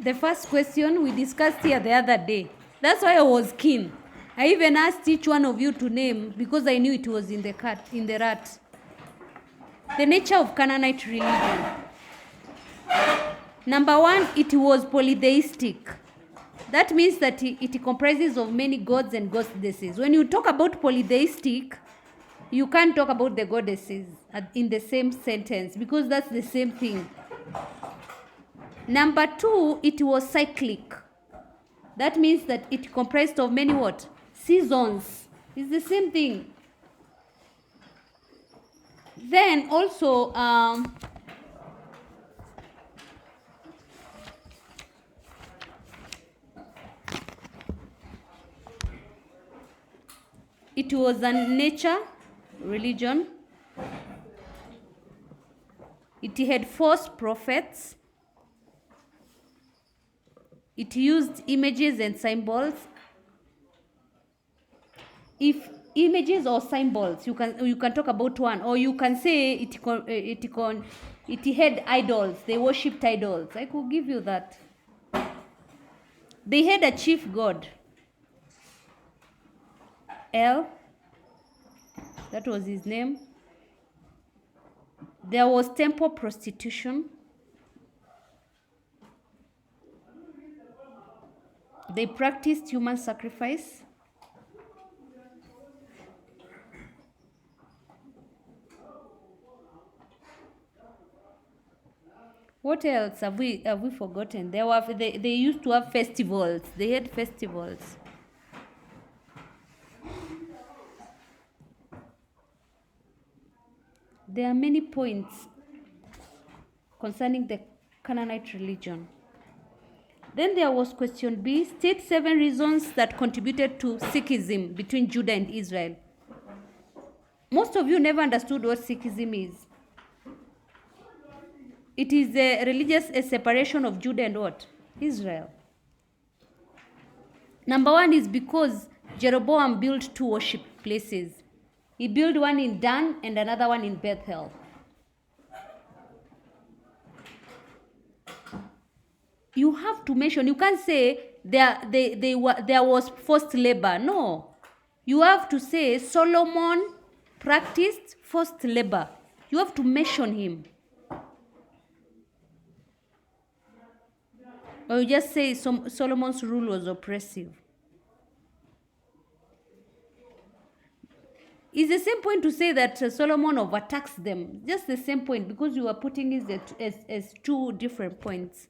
the first question we discussed here the other day. That's why I was keen. I even asked each one of you to name because I knew it was in the rat. The nature of Canaanite religion. Number one, it was polytheistic. That means that it comprises of many gods and goddesses. When you talk about polytheistic, you can't talk about the goddesses in the same sentence because that's the same thing. Number two, it was cyclic. That means that it comprised of many what? Seasons. It's the same thing. Then also, it was a nature religion. It had false prophets. It used images and symbols. If images or symbols, you can talk about one, or you can say it had idols. They worshipped idols. I could give you that. They had a chief god, El. That was his name. There was temple prostitution. They practiced human sacrifice. What else have we forgotten? They used to have festivals. They had festivals. There are many points concerning the Canaanite religion. Then there was question B, state 7 reasons that contributed to Sikhism between Judah and Israel. Most of you never understood what Sikhism is. It is a religious separation of Judah and what? Israel. Number one is because Jeroboam built 2 worship places. He built one in Dan and another one in Bethel. You have to mention, you can't say there was forced labor. No. You have to say Solomon practiced forced labor. You have to mention him. Or you just say Solomon's rule was oppressive. It's the same point to say that Solomon overtaxed them. Just the same point because you are putting it as 2 different points.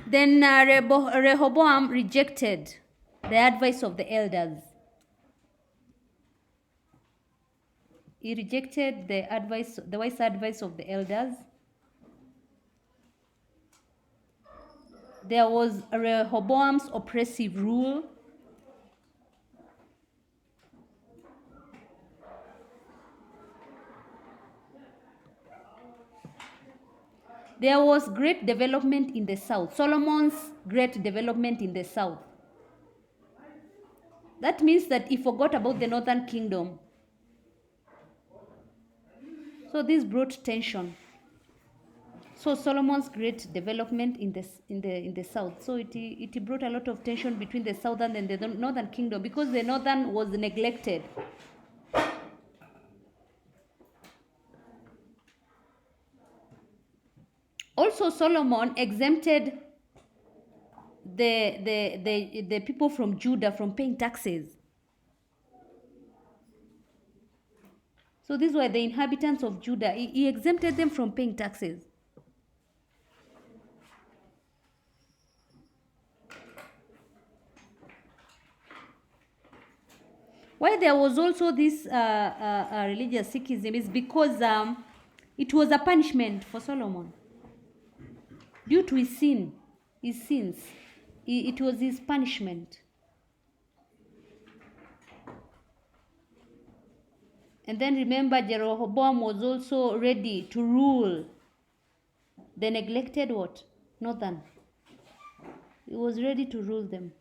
Then Rehoboam rejected the advice of the elders. He rejected the wise advice of the elders. There was Rehoboam's oppressive rule. There was great development in the south. Solomon's great development in the south. That means that he forgot about the northern kingdom. So this brought tension. So Solomon's great development in the south. So it brought a lot of tension between the southern and the northern kingdom because the northern was neglected. Also, Solomon exempted the people from Judah from paying taxes. So these were the inhabitants of Judah. He exempted them from paying taxes. Why there was also this religious Sikhism is because it was a punishment for Solomon. Due to his sins, it was his punishment. And then remember, Jeroboam was also ready to rule the neglected what? Northern. He was ready to rule them.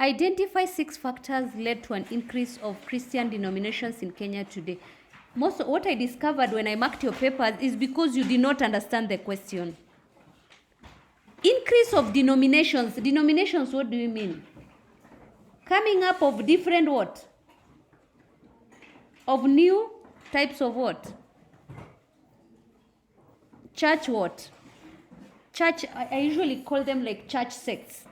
Identify 6 factors led to an increase of Christian denominations in Kenya today. Most of what I discovered when I marked your papers is because you did not understand the question. Increase of denominations. Denominations, what do you mean? Coming up of different what? Of new types of what? Church what? Church, I usually call them like church sects.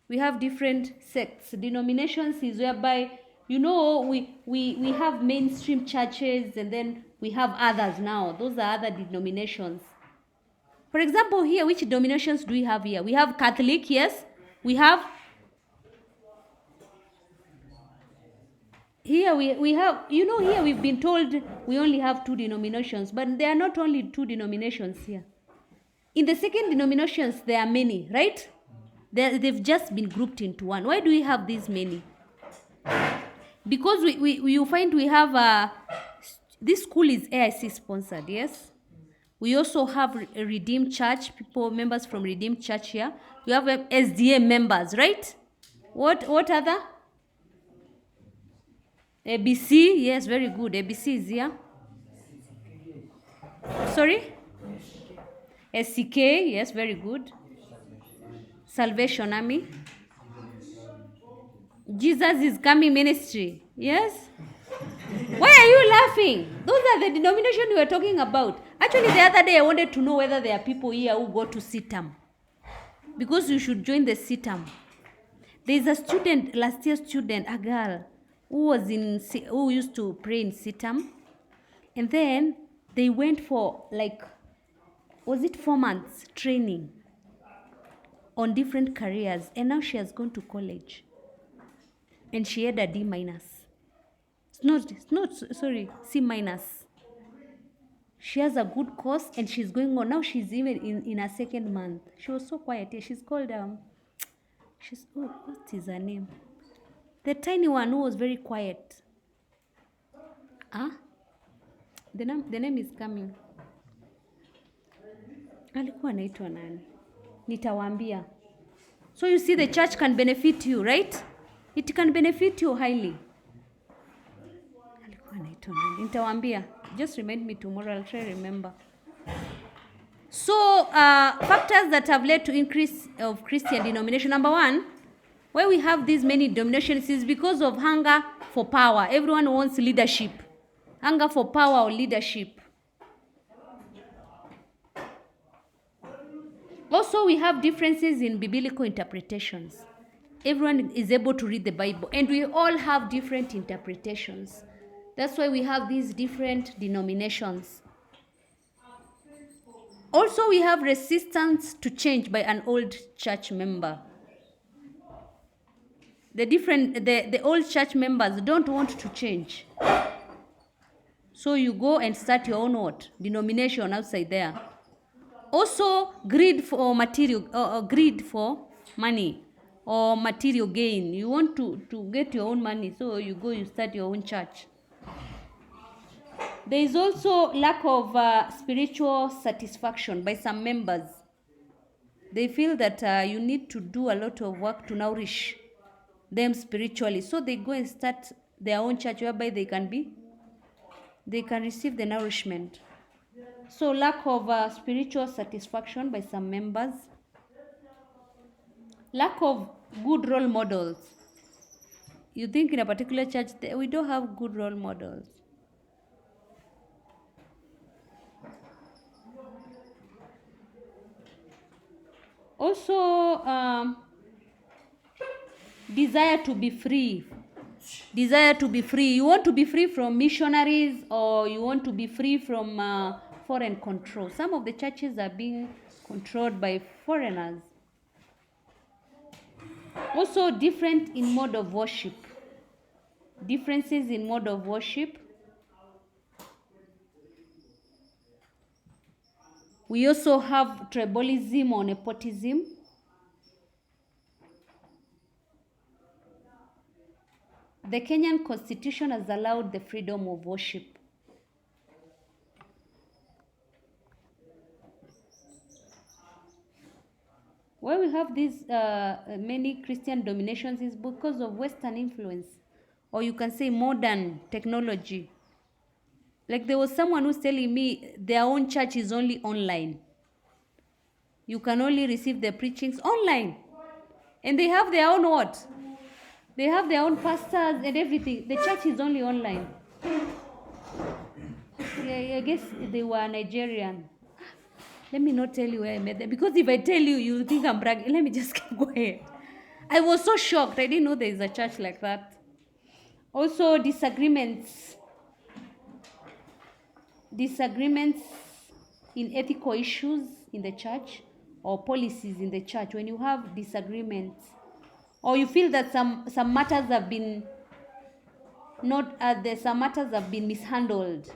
We have different sects. Denominations is whereby, you know, we have mainstream churches and then we have others now. Those are other denominations. For example, here, which denominations do we have here? We have Catholic, yes. We have, here we have, you know, here we've been told we only have 2 denominations, but there are not only 2 denominations here. In the second denominations, there are many, right? They've just been grouped into one. Why do we have these many? Because you find we have, this school is AIC sponsored, yes? We also have a Redeemed Church, members from Redeemed Church here. We have SDA members, right? What other? ABC, yes, very good. ABC is here. Sorry? SCK, yes, very good. Salvation Army. Jesus is Coming Ministry, yes? Why are you laughing? Those are the denominations we were talking about. Actually, the other day I wanted to know whether there are people here who go to CITAM. Because you should join the CITAM. There is a student, last year student, a girl, who used to pray in CITAM. And then they went for was it 4 months training on different careers. And now she has gone to college. And she had a D minus. Sorry, C minus. She has a good course and she's going on. Now she's even in her 2nd month. She was so quiet here. She's called, what is her name? The tiny one who was very quiet. The name is coming. Alikuwa anaitwa nani? Nitawaambia. So you see the church can benefit you, right? It can benefit you highly. Alikuwa anaitwa nani? Nitawaambia. Just remind me tomorrow. I'll try to remember. So, factors that have led to increase of Christian denomination. Number 1, why we have these many denominations is because of hunger for power. Everyone wants leadership. Hunger for power or leadership. Also, we have differences in biblical interpretations. Everyone is able to read the Bible, and we all have different interpretations. That's why we have these different denominations. Also, we have resistance to change by an old church member. The old church members don't want to change. So you go and start your own what? Denomination outside there. Also, greed for material, greed for money or material gain. You want to get your own money, so you go, you start your own church. There is also lack of spiritual satisfaction by some members. They feel that you need to do a lot of work to nourish them spiritually. So they go and start their own church whereby they can receive the nourishment. So lack of spiritual satisfaction by some members. Lack of good role models. You think in a particular church we don't have good role models. Also, desire to be free. Desire to be free. You want to be free from missionaries, or you want to be free from foreign control. Some of the churches are being controlled by foreigners. Also, different in mode of worship. Differences in mode of worship. We also have tribalism or nepotism. The Kenyan Constitution has allowed the freedom of worship. Why we have these many Christian dominations is because of Western influence, or you can say modern technology. Like there was someone who's telling me their own church is only online. You can only receive the preachings online. And they have their own what? They have their own pastors and everything. The church is only online. Yeah, I guess they were Nigerian. Let me not tell you where I met them, because if I tell you, you think I'm bragging. Let me just keep going. I was so shocked. I didn't know there is a church like that. Also, disagreements in ethical issues in the church or policies in the church. When you have disagreements, or you feel that some matters have been some matters have been mishandled.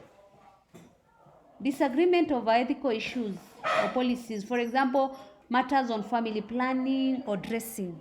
Disagreement over ethical issues or policies, for example, matters on family planning or dressing.